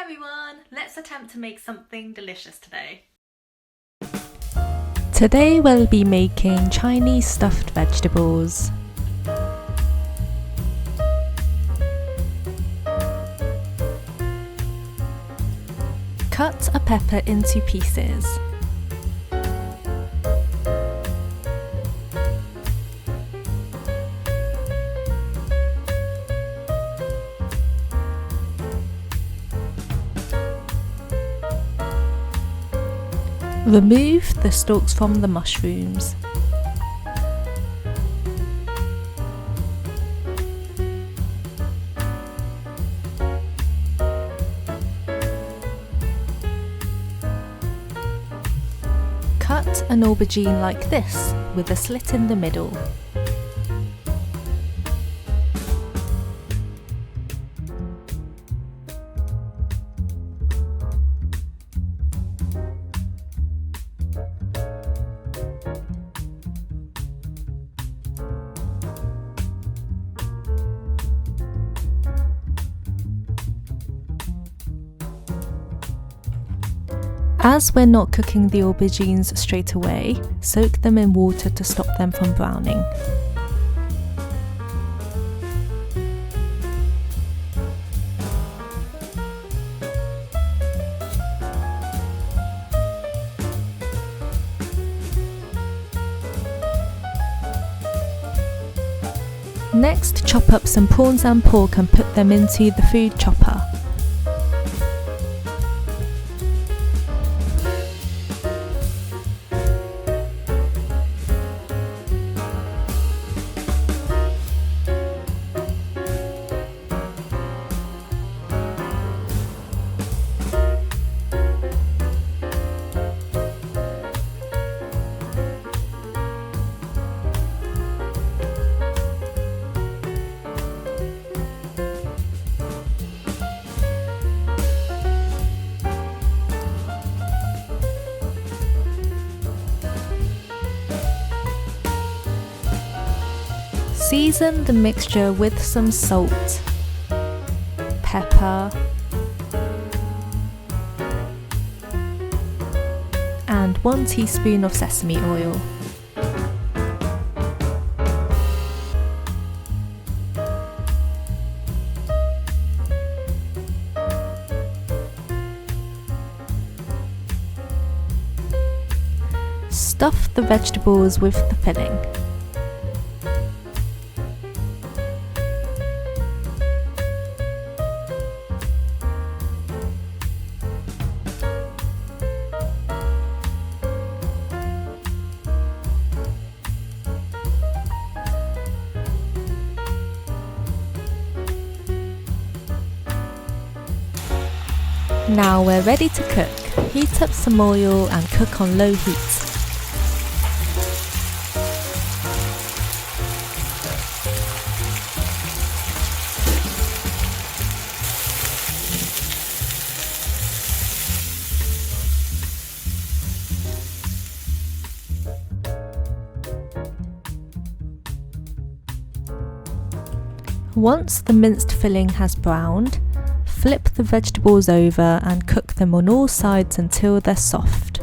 everyone! Let's attempt to make something delicious today. Today we'll be making Chinese stuffed vegetables. Cut a pepper into pieces. Remove the stalks from the mushrooms. Cut an aubergine like this, with a slit in the middle. As we're not cooking the aubergines straight away, soak them in water to stop them from browning. Next, chop up some prawns and pork and put them into the food chopper. Season the mixture with some salt, pepper, and 1 teaspoon of sesame oil. Stuff the vegetables with the filling. Now we're ready to cook. Heat up some oil and cook on low heat. Once the minced filling has browned, flip the vegetables over and cook them on all sides until they're soft.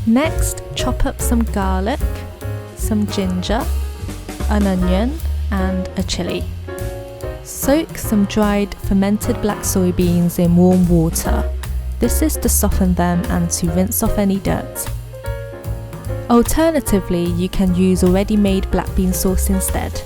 Next, chop up some garlic, some ginger, an onion, and a chilli. Soak some dried fermented black soybeans in warm water. This is to soften them and to rinse off any dirt. Alternatively, you can use already made black bean sauce instead.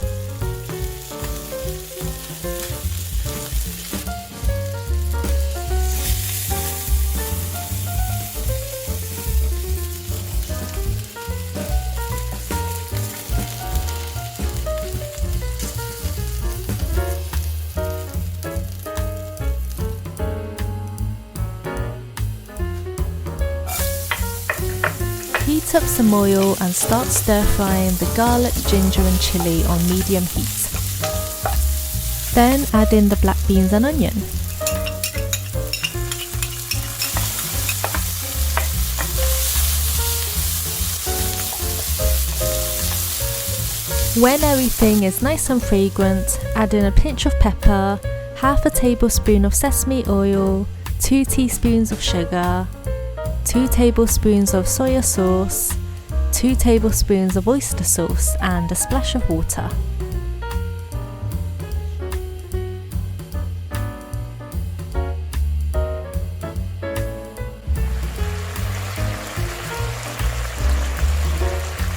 Heat up some oil and start stir frying the garlic, ginger and chilli on medium heat. Then add in the black beans and onion. When everything is nice and fragrant, add in a pinch of pepper, half a tablespoon of sesame oil, 2 teaspoons of sugar, 2 tablespoons of soya sauce, 2 tablespoons of oyster sauce and a splash of water.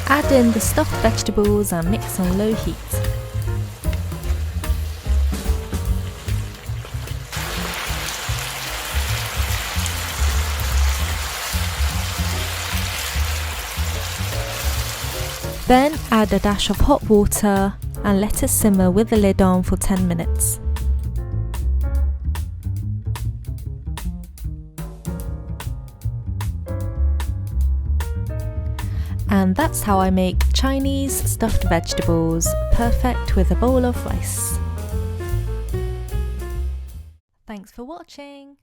Add in the stuffed vegetables and mix on low heat. Then add a dash of hot water and let it simmer with the lid on for 10 minutes. And that's how I make Chinese stuffed vegetables, perfect with a bowl of rice. Thanks for watching!